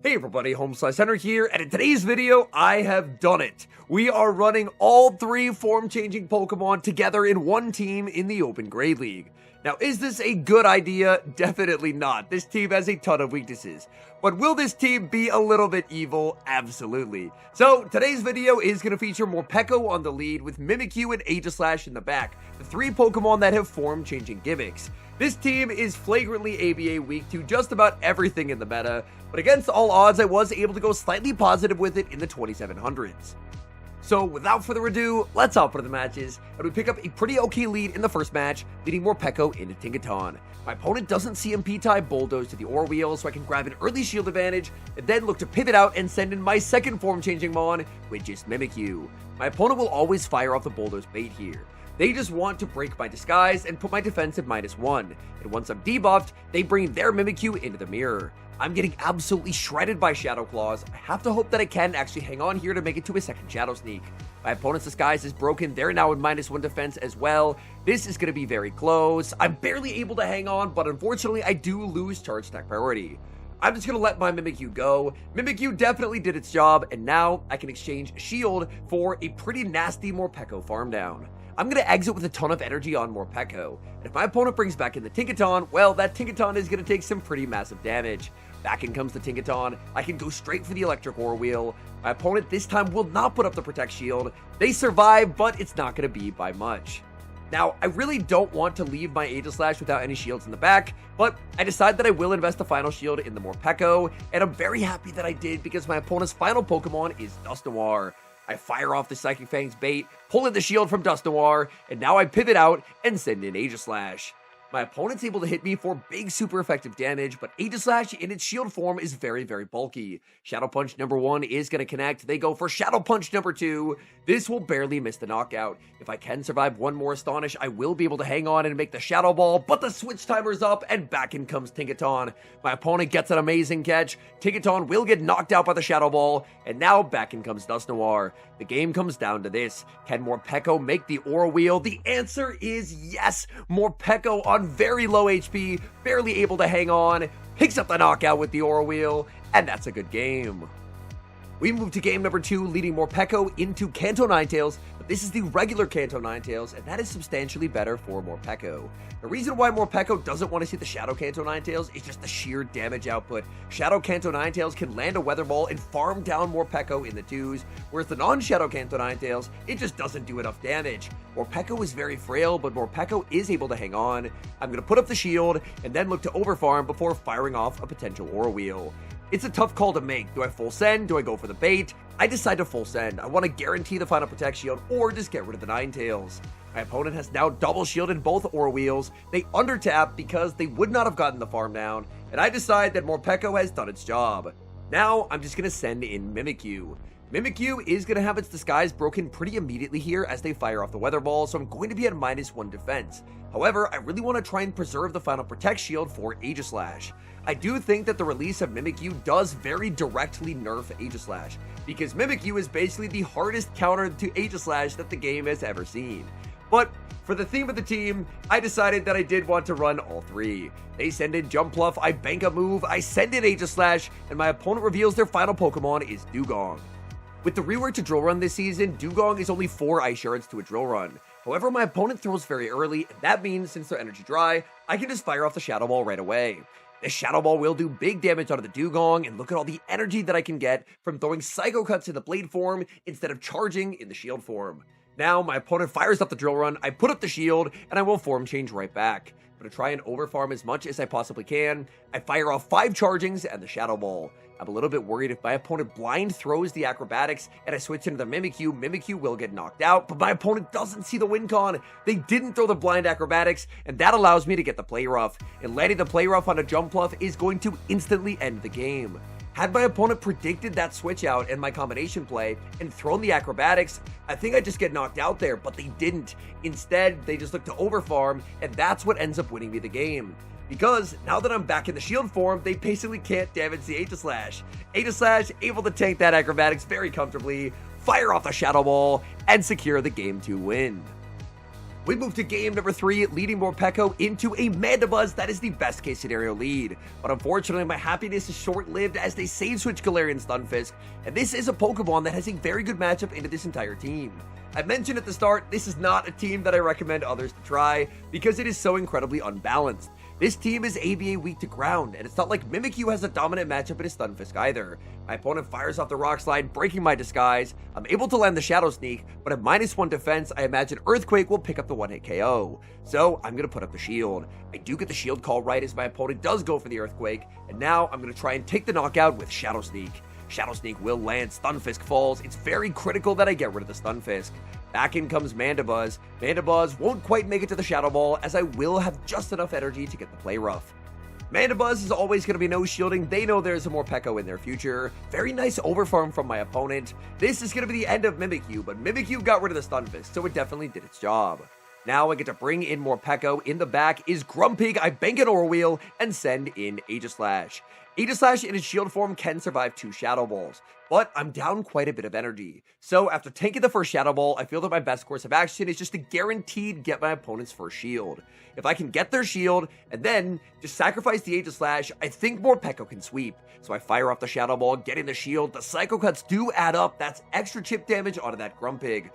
Hey everybody, HomeSliceHenry here, and in today's video, I have done it. We are running all 3 form-changing Pokemon together in one team in the Open Grade League. Now, is this a good idea? Definitely not. This team has a ton of weaknesses. But will this team be a little bit evil? Absolutely. So, today's video is going to feature Morpeko on the lead with Mimikyu and Aegislash in the back, the 3 Pokemon that have form-changing gimmicks. This team is flagrantly ABA weak to just about everything in the meta, but against all odds, I was able to go slightly positive with it in the 2700s. So without further ado, let's hop into the matches, and we pick up a pretty okay lead in the first match, leading Morpeko into Tinkaton. My opponent doesn't CMP-type Bulldoze to the Ore Wheel, so I can grab an early shield advantage, and then look to pivot out and send in my second form-changing Mon, which is Mimikyu. My opponent will always fire off the Bulldoze bait here. They just want to break my disguise and put my defense at -1, and once I'm debuffed, they bring their Mimikyu into the mirror. I'm getting absolutely shredded by Shadow Claws. I have to hope that I can actually hang on here to make it to a second Shadow Sneak. My opponent's disguise is broken. They're now in -1 defense as well. This is going to be very close. I'm barely able to hang on, but unfortunately, I do lose charge attack priority. I'm just going to let my Mimikyu go. Mimikyu definitely did its job, and now I can exchange Shield for a pretty nasty Morpeko farm down. I'm going to exit with a ton of energy on Morpeko, and if my opponent brings back in the Tinkaton, well, that Tinkaton is going to take some pretty massive damage. Back in comes the Tinkaton. I can go straight for the Electric Ore Wheel. My opponent this time will not put up the Protect Shield. They survive, but it's not going to be by much. Now, I really don't want to leave my Aegislash without any shields in the back, but I decide that I will invest the final shield in the Morpeko, and I'm very happy that I did because my opponent's final Pokemon is Dusknoir. I fire off the Psychic Fang's bait, pull in the shield from Dusknoir, and now I pivot out and send in Aegislash. My opponent's able to hit me for big super effective damage, but Aegislash in its shield form is very bulky. Shadow Punch number 1 is going to connect. They go for Shadow Punch number 2. This will barely miss the knockout. If I can survive one more Astonish, I will be able to hang on and make the Shadow Ball, but the switch timer's up, and back in comes Tinkaton. My opponent gets an amazing catch. Tinkaton will get knocked out by the Shadow Ball, and now back in comes Dusknoir. The game comes down to this. Can Morpeko make the Ore Wheel? The answer is yes. Morpeko on very low HP, barely able to hang on, picks up the knockout with the Ore Wheel, and that's a good game. We move to game number 2, leading Morpeko into Kanto Ninetales, but this is the regular Kanto Ninetales, and that is substantially better for Morpeko. The reason why Morpeko doesn't want to see the Shadow Kanto Ninetales is just the sheer damage output. Shadow Kanto Ninetales can land a Weather Ball and farm down Morpeko in the 2s, whereas the non-Shadow Kanto Ninetales, it just doesn't do enough damage. Morpeko is very frail, but Morpeko is able to hang on. I'm going to put up the shield, and then look to overfarm before firing off a potential Ore Wheel. It's a tough call to make. Do I full send? Do I go for the bait? I decide to full send. I want to guarantee the final Protect Shield or just get rid of the Ninetales. My opponent has now double shielded both Ore Wheels. They undertap because they would not have gotten the farm down, and I decide that Morpeko has done its job. Now, I'm just going to send in Mimikyu. Mimikyu is going to have its disguise broken pretty immediately here as they fire off the Weather Ball, so I'm going to be at -1 defense. However, I really want to try and preserve the final Protect Shield for Aegislash. I do think that the release of Mimikyu does very directly nerf Aegislash, because Mimikyu is basically the hardest counter to Aegislash that the game has ever seen. But for the theme of the team, I decided that I did want to run all 3. They send in Jumpluff, I bank a move, I send in Aegislash, and my opponent reveals their final Pokemon is Dewgong. With the rework to Drill Run this season, Dewgong is only 4 Ice Shards to a Drill Run. However, my opponent throws very early, and that means since they're energy dry, I can just fire off the Shadow Ball right away. The Shadow Ball will do big damage onto the Dewgong, and look at all the energy that I can get from throwing Psycho Cuts in the Blade form instead of charging in the Shield form. Now, my opponent fires up the Drill Run, I put up the Shield, and I will form change right back. But to try and overfarm as much as I possibly can, I fire off 5 chargings and the Shadow Ball. I'm a little bit worried if my opponent blind throws the Acrobatics and I switch into the Mimikyu, Mimikyu will get knocked out, but my opponent doesn't see the win con. They didn't throw the blind Acrobatics, and that allows me to get the Play Rough. And landing the Play Rough on a Jumpluff is going to instantly end the game. Had my opponent predicted that switch out and my combination play and thrown the Acrobatics, I think I'd just get knocked out there, but they didn't. Instead, they just looked to overfarm, and that's what ends up winning me the game. Because now that I'm back in the shield form, they basically can't damage the Aegislash. Aegislash able to tank that Acrobatics very comfortably, fire off the Shadow Ball, and secure the game 2 win. We move to game number 3, leading Morpeko into a Mandibuzz that is the best case scenario lead. But unfortunately, my happiness is short-lived as they save switch Galarian Stunfisk, and this is a Pokemon that has a very good matchup into this entire team. I mentioned at the start, this is not a team that I recommend others to try because it is so incredibly unbalanced. This team is ABA weak to ground, and it's not like Mimikyu has a dominant matchup in his Stunfisk either. My opponent fires off the Rock Slide, breaking my disguise. I'm able to land the Shadow Sneak, but at -1 defense, I imagine Earthquake will pick up the one-hit KO. So I'm going to put up the shield. I do get the shield call right as my opponent does go for the Earthquake, and now I'm going to try and take the knockout with Shadow Sneak. Shadow Sneak will land, Stunfisk falls. It's very critical that I get rid of the Stunfisk. Back in comes Mandibuzz. Mandibuzz won't quite make it to the Shadow Ball as I will have just enough energy to get the play rough. Mandibuzz is always going to be no shielding. They know there's a Morpeko in their future. Very nice overfarm from my opponent. This is going to be the end of Mimikyu, but Mimikyu got rid of the Stunfisk, so it definitely did its job. Now I get to bring in Morpeko. In the back is Grumpig. I bank an Aura Wheel and send in Aegislash. Aegislash in its shield form can survive 2 Shadow Balls, but I'm down quite a bit of energy. So after tanking the first Shadow Ball, I feel that my best course of action is just to guaranteed get my opponent's first shield. If I can get their shield and then just sacrifice the Aegislash, I think Morpeko can sweep. So I fire off the Shadow Ball, getting the shield. The Psycho Cuts do add up. That's extra chip damage onto that Grumpig.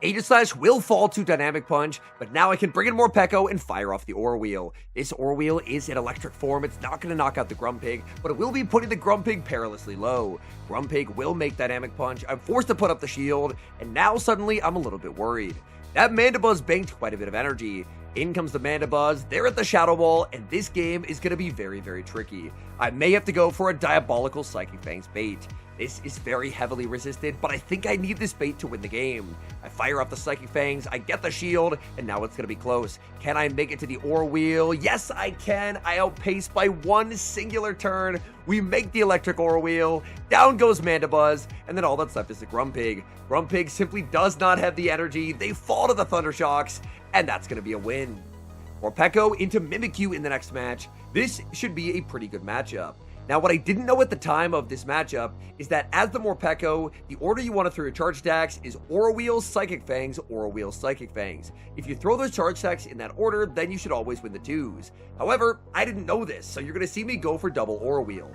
Aegislash will fall to Dynamic Punch, but now I can bring in Morpeko and fire off the Aura Wheel. This Aura Wheel is in electric form. It's not going to knock out the Grumpig, but it will be putting the Grumpig perilously low. Grumpig will make Dynamic Punch. I'm forced to put up the shield, and now suddenly I'm a little bit worried. That Mandibuzz banked quite a bit of energy. In comes the Mandibuzz, they're at the Shadow Ball, and this game is going to be very, very tricky. I may have to go for a Diabolical Psychic Fangs bait. This is very heavily resisted, but I think I need this bait to win the game. I fire off the Psychic Fangs, I get the shield, and now it's going to be close. Can I make it to the Aura Wheel? Yes, I can. I outpace by 1 singular turn. We make the Electric Aura Wheel. Down goes Mandibuzz, and then all that's left is the Grumpig. Grumpig simply does not have the energy. They fall to the Thunder Shocks, and that's going to be a win. Morpeko into Mimikyu in the next match. This should be a pretty good matchup. Now, what I didn't know at the time of this matchup is that as the Morpeko, the order you want to throw your charge attacks is Aura Wheel, Psychic Fangs, Aura Wheel, Psychic Fangs. If you throw those charge attacks in that order, then you should always win the 2s. However, I didn't know this, so you're going to see me go for double Aura Wheel.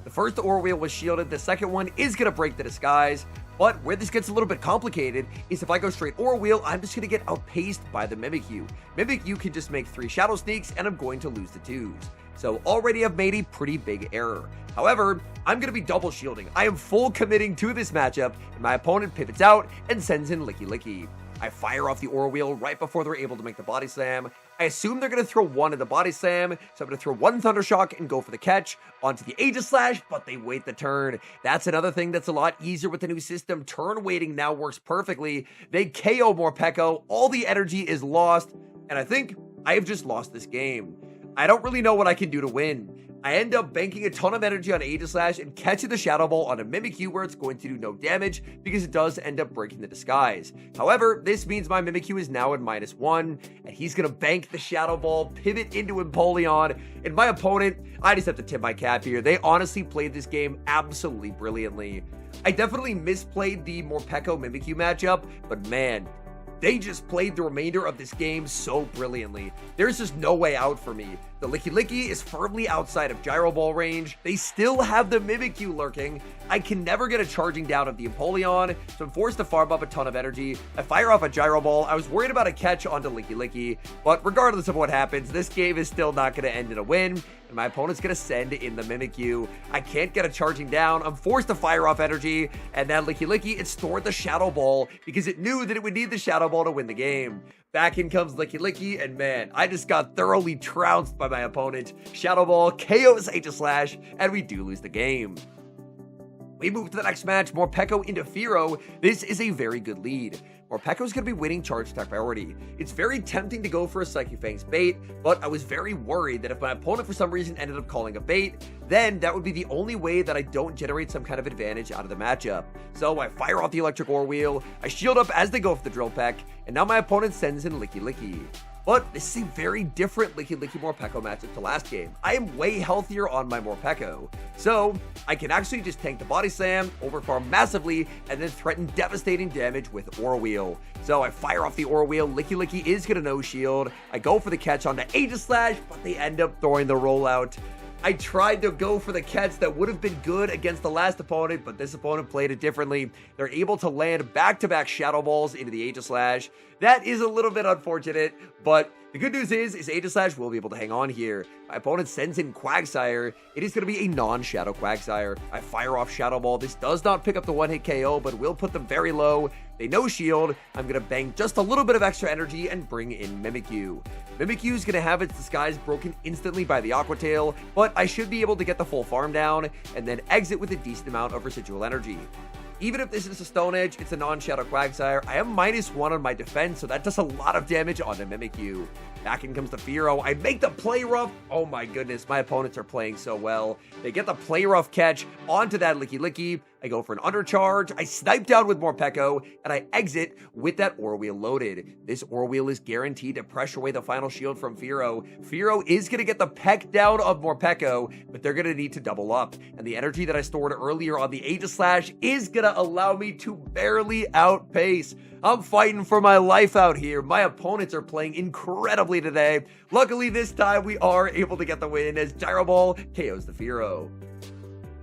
The first Aura Wheel was shielded, the second one is going to break the disguise, but where this gets a little bit complicated is if I go straight Aura Wheel, I'm just going to get outpaced by the Mimikyu. Mimikyu can just make 3 Shadow Sneaks, and I'm going to lose the 2s. So already I've made a pretty big error. However, I'm going to be double shielding. I am full committing to this matchup, and my opponent pivots out and sends in Licky Licky. I fire off the Aura Wheel right before they're able to make the Body Slam. I assume they're going to throw 1 in the Body Slam, so I'm going to throw 1 Thunder Shock and go for the catch onto the Aegislash, but they wait the turn. That's another thing that's a lot easier with the new system. Turn waiting now works perfectly. They KO Morpeko, all the energy is lost, and I think I have just lost this game. I don't really know what I can do to win. I end up banking a ton of energy on Aegislash and catching the Shadow Ball on a Mimikyu where it's going to do no damage because it does end up breaking the disguise. However, this means my Mimikyu is now at -1, and he's going to bank the Shadow Ball, pivot into Empoleon, and my opponent, I just have to tip my cap here. They honestly played this game absolutely brilliantly. I definitely misplayed the Morpeko Mimikyu matchup, but man, they just played the remainder of this game so brilliantly. There's just no way out for me. The Licky Licky is firmly outside of Gyro Ball range. They still have the Mimikyu lurking. I can never get a charging down of the Empoleon, so I'm forced to farm up a ton of energy. I fire off a Gyro Ball. I was worried about a catch onto Licky Licky, but regardless of what happens, this game is still not going to end in a win, and my opponent's going to send in the Mimikyu. I can't get a charging down. I'm forced to fire off energy, and that Licky Licky, it stored the Shadow Ball because it knew that it would need the Shadow Ball to win the game. Back in comes Licky Licky, and man, I just got thoroughly trounced by my opponent. Shadow Ball KOs Aegislash, and we do lose the game. We move to the next match, Morpeko into Feawo. This is a very good lead. Morpeko's going to be winning charge attack priority. It's very tempting to go for a Psychic Fangs bait, but I was very worried that if my opponent for some reason ended up calling a bait, then that would be the only way that I don't generate some kind of advantage out of the matchup. So I fire off the Electric Aura Wheel, I shield up as they go for the Drill Peck, and now my opponent sends in Licky Licky. But this is a very different Licky Morpeko matchup to last game. I am way healthier on my Morpeko, so I can actually just tank the Body Slam, overfarm massively, and then threaten devastating damage with Aura Wheel. So I fire off the Aura Wheel, Licky is gonna no shield, I go for the catch onto Aegislash, but they end up throwing the rollout. I tried to go for the catch that would have been good against the last opponent, but this opponent played it differently. They're able to land back-to-back Shadow Balls into the Aegislash. That is a little bit unfortunate, but the good news is Aegislash will be able to hang on here. My opponent sends in Quagsire. It is going to be a non-Shadow Quagsire. I fire off Shadow Ball. This does not pick up the one-hit KO, but will put them very low. They no shield. I'm going to bang just a little bit of extra energy and bring in Mimikyu. Mimikyu is going to have its disguise broken instantly by the Aqua Tail, but I should be able to get the full farm down and then exit with a decent amount of residual energy. Even if this is a Stone Edge, it's a non-Shadow Quagsire. I am -1 on my defense, so that does a lot of damage onto Mimikyu. Back in comes the Feawo. I make the Play Rough. Oh my goodness, my opponents are playing so well. They get the Play Rough catch onto that Licky. I go for an undercharge. I snipe down with Morpeko, and I exit with that Aura Wheel loaded. This Aura Wheel is guaranteed to pressure away the final shield from Feawo. Feawo is going to get the peck down of Morpeko, but they're going to need to double up. And the energy that I stored earlier on the Aegislash is going to allow me to barely outpace. I'm fighting for my life out here. My opponents are playing incredibly today. Luckily, this time we are able to get the win as Gyro Ball KOs the Feawo.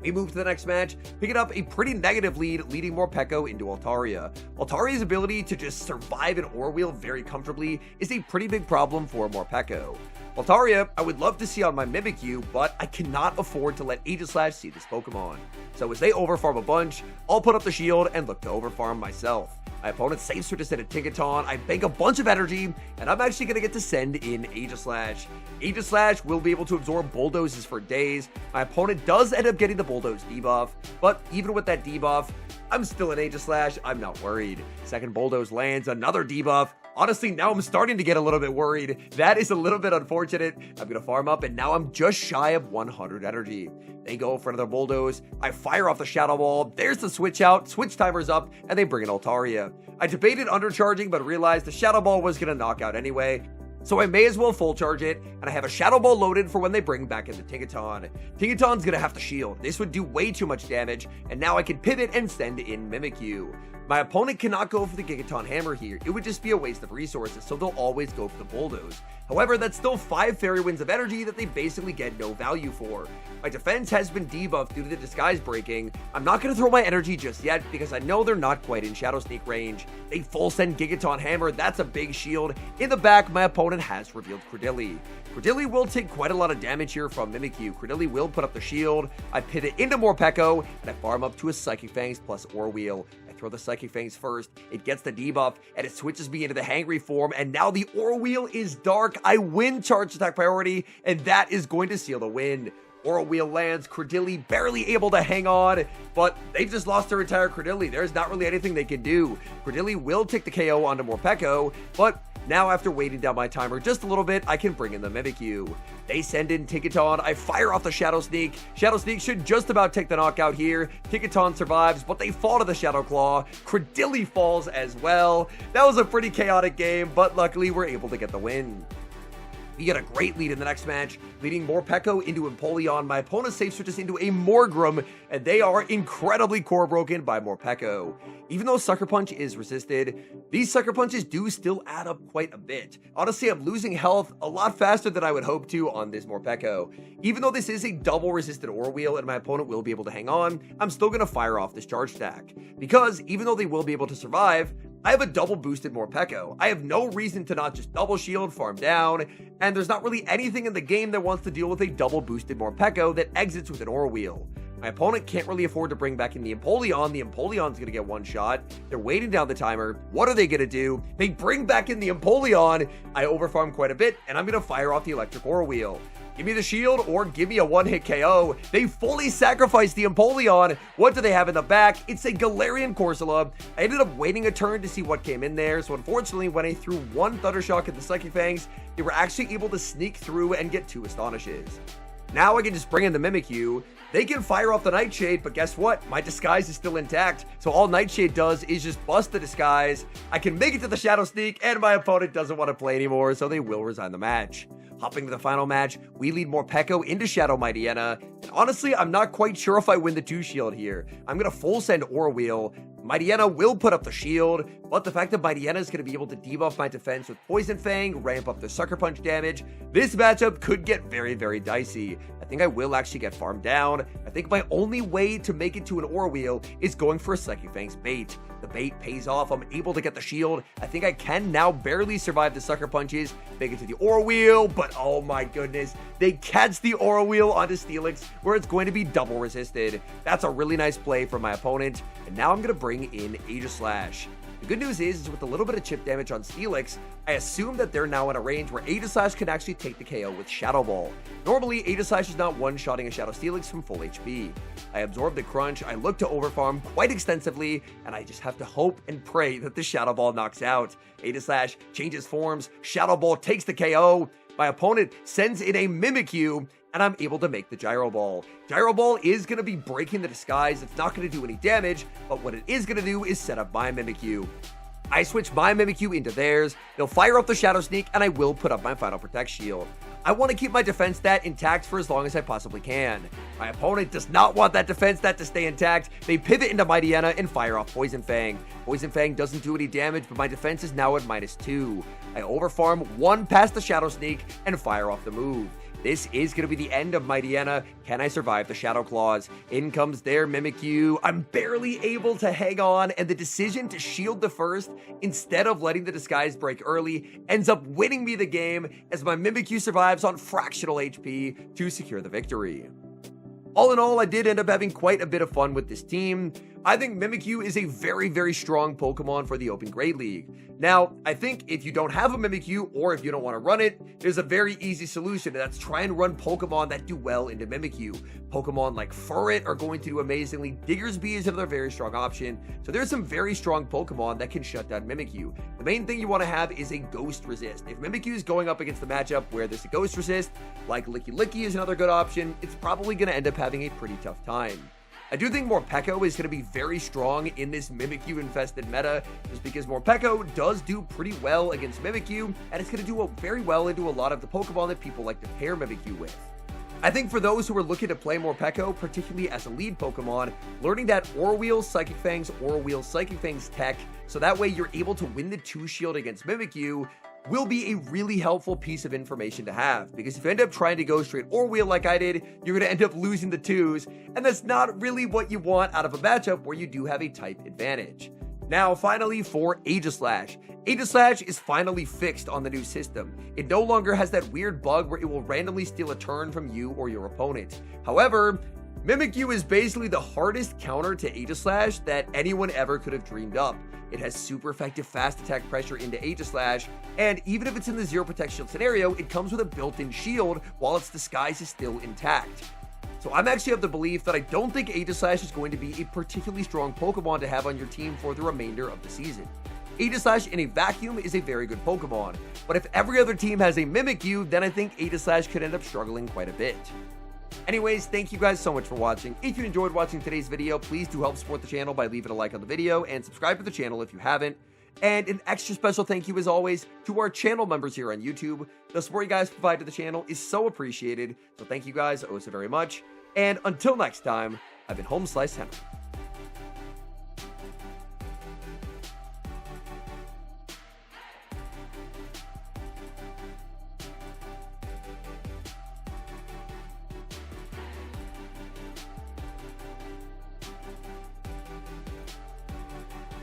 We move to the next match, picking up a pretty negative lead, leading Morpeko into Altaria. Altaria's ability to just survive an Aura Wheel very comfortably is a pretty big problem for Morpeko. Altaria, I would love to see on my Mimikyu, but I cannot afford to let Aegislash see this Pokemon. So as they overfarm a bunch, I'll put up the shield and look to overfarm myself. My opponent saves her to send a Tinkaton, I bank a bunch of energy, and I'm actually going to get to send in Aegislash. Aegislash will be able to absorb Bulldozes for days. My opponent does end up getting the Bulldoze debuff, but even with that debuff, I'm still an Aegislash, I'm not worried. Second Bulldoze lands, another debuff. Honestly, now I'm starting to get a little bit worried. That is a little bit unfortunate. I'm going to farm up, and now I'm just shy of 100 energy. They go for another Bulldoze. I fire off the Shadow Ball. There's the switch out. Switch timer's up, and they bring in Altaria. I debated undercharging, but realized the Shadow Ball was going to knock out anyway. So I may as well full charge it, and I have a Shadow Ball loaded for when they bring back in the Tinkaton. Tinkaton's going to have to shield. This would do way too much damage, and now I can pivot and send in Mimikyu. My opponent cannot go for the Gigaton Hammer here. It would just be a waste of resources, so they'll always go for the Bulldoze. However, that's still 5 Fairy Winds of energy that they basically get no value for. My defense has been debuffed due to the disguise breaking. I'm not going to throw my energy just yet because I know they're not quite in Shadow Sneak range. They full send Gigaton Hammer. That's a big shield. In the back, my opponent has revealed Credilli. Credilli will take quite a lot of damage here from Mimikyu. Credilli will put up the shield. I pivot into Morpeko, and I farm up to a Psychic Fangs plus Aura Wheel. Throw the Psychic Fangs first, it gets the debuff, and it switches me into the Hangry form, and now the Aura Wheel is dark. I win charge attack priority, and that is going to seal the win. Aura Wheel lands, Credilli barely able to hang on, but they've just lost their entire Credilli. There's not really anything they can do. Credilli will take the KO onto Morpeko, but now after waiting down my timer just a little bit, I can bring in the Mimikyu. They send in Tinkaton, I fire off the Shadow Sneak. Shadow Sneak should just about take the knockout here. Tinkaton survives, but they fall to the Shadow Claw. Credilli falls as well. That was a pretty chaotic game, but luckily we're able to get the win. We get a great lead in the next match, leading Morpeko into Empoleon. My opponent safe switches into a Morgrim, and they are incredibly core broken by Morpeko. Even though Sucker Punch is resisted, these Sucker Punches do still add up quite a bit. Honestly, I'm losing health a lot faster than I would hope to on this Morpeko. Even though this is a double resisted Aura Wheel and my opponent will be able to hang on, I'm still going to fire off this charge stack. Because even though they will be able to survive, I have a double boosted Morpeko. I have no reason to not just double shield, farm down, and there's not really anything in the game that wants to deal with a double boosted Morpeko that exits with an Aura Wheel. My opponent can't really afford to bring back in the Empoleon. The Empoleon's going to get one shot. They're waiting down the timer. What are they going to do? They bring back in the Empoleon. I overfarm quite a bit, and I'm going to fire off the Electric Aura Wheel. Give me the shield or give me a one-hit KO. They fully sacrificed the Empoleon. What do they have in the back? It's a Galarian Corsola. I ended up waiting a turn to see what came in there. So unfortunately, when I threw one Thunder Shock at the Psychic Fangs, they were actually able to sneak through and get 2 Astonishes. Now I can just bring in the Mimikyu. They can fire off the Nightshade, but guess what? My disguise is still intact. So all Nightshade does is just bust the disguise. I can make it to the Shadow Sneak, and my opponent doesn't want to play anymore, so they will resign the match. Hopping to the final match, we lead Morpeko into Shadow Mightyena. And honestly, I'm not quite sure if I win the 2-shield here. I'm going to full send Aura Wheel. Mightyena will put up the shield, but the fact that Mightyena is going to be able to debuff my defense with Poison Fang, ramp up the Sucker Punch damage, this matchup could get very, very dicey. I think I will actually get farmed down. I think my only way to make it to an Aura Wheel is going for a Psychic Fang's bait. The bait pays off, I'm able to get the shield. I think I can now barely survive the Sucker Punches, make it to the Aura Wheel, but oh my goodness, they catch the Aura Wheel onto Steelix, where it's going to be double resisted. That's a really nice play from my opponent, and now I'm going to bring in Aegislash. The good news is with a little bit of chip damage on Steelix, I assume that they're now in a range where Aegislash can actually take the KO with Shadow Ball. Normally, Aegislash is not one-shotting a Shadow Steelix from full HP. I absorb the crunch, I look to overfarm quite extensively, and I just have to hope and pray that the Shadow Ball knocks out. Aegislash changes forms, Shadow Ball takes the KO, my opponent sends in a Mimikyu, and I'm able to make the Gyro Ball. Gyro Ball is going to be breaking the disguise. It's not going to do any damage, but what it is going to do is set up my Mimikyu. I switch my Mimikyu into theirs. They'll fire up the Shadow Sneak, and I will put up my Final Protect Shield. I want to keep my defense stat intact for as long as I possibly can. My opponent does not want that defense stat to stay intact. They pivot into Mightyena and fire off Poison Fang. Poison Fang doesn't do any damage, but my defense is now at -2. I overfarm one past the Shadow Sneak and fire off the move. This is going to be the end of Mightyena. Can I survive the Shadow Claws? In comes their Mimikyu. I'm barely able to hang on, and the decision to shield the first instead of letting the disguise break early ends up winning me the game as my Mimikyu survives on fractional HP to secure the victory. All in all, I did end up having quite a bit of fun with this team. I think Mimikyu is a very, very strong Pokemon for the Open Grade League. Now, I think if you don't have a Mimikyu, or if you don't want to run it, there's a very easy solution, and that's try and run Pokemon that do well into Mimikyu. Pokemon like Furret are going to do amazingly. Diggersby is another very strong option. So there's some very strong Pokemon that can shut down Mimikyu. The main thing you want to have is a Ghost Resist. If Mimikyu is going up against the matchup where there's a Ghost Resist, like Licky Licky is another good option, it's probably going to end up having a pretty tough time. I do think Morpeko is going to be very strong in this Mimikyu-infested meta, just because Morpeko does do pretty well against Mimikyu, and it's going to do very well into a lot of the Pokemon that people like to pair Mimikyu with. I think for those who are looking to play Morpeko, particularly as a lead Pokemon, learning that Aura Wheel, Psychic Fangs, Aura Wheel, Psychic Fangs tech, so that way you're able to win the 2-shield against Mimikyu, will be a really helpful piece of information to have, because if you end up trying to go straight Aura Wheel like I did, you're going to end up losing the 2s, and that's not really what you want out of a matchup where you do have a type advantage. Now, finally, for Aegislash. Aegislash is finally fixed on the new system. It no longer has that weird bug where it will randomly steal a turn from you or your opponent. However, Mimikyu is basically the hardest counter to Aegislash that anyone ever could have dreamed up. It has super effective fast attack pressure into Aegislash, and even if it's in the zero protect shield scenario, it comes with a built-in shield while its disguise is still intact. So I'm actually of the belief that I don't think Aegislash is going to be a particularly strong Pokemon to have on your team for the remainder of the season. Aegislash in a vacuum is a very good Pokemon, but if every other team has a Mimikyu, then I think Aegislash could end up struggling quite a bit. Anyways, thank you guys so much for watching. If you enjoyed watching today's video, please do help support the channel by leaving a like on the video and subscribe to the channel if you haven't. And an extra special thank you as always to our channel members here on YouTube. The support you guys provide to the channel is so appreciated, so thank you guys oh so very much. And until next time, I've been HomeSliceHenry.